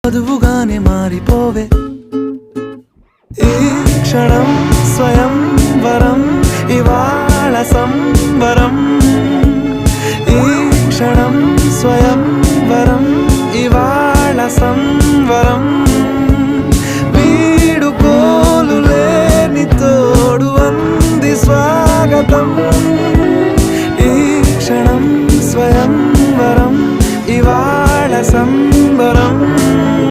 వధువుగానే మారిపోవే ఈ క్షణం స్వయం వరం ఇవాళ సంవరం ఈ క్షణం స్వయం వరం ఇవాళ సంవరం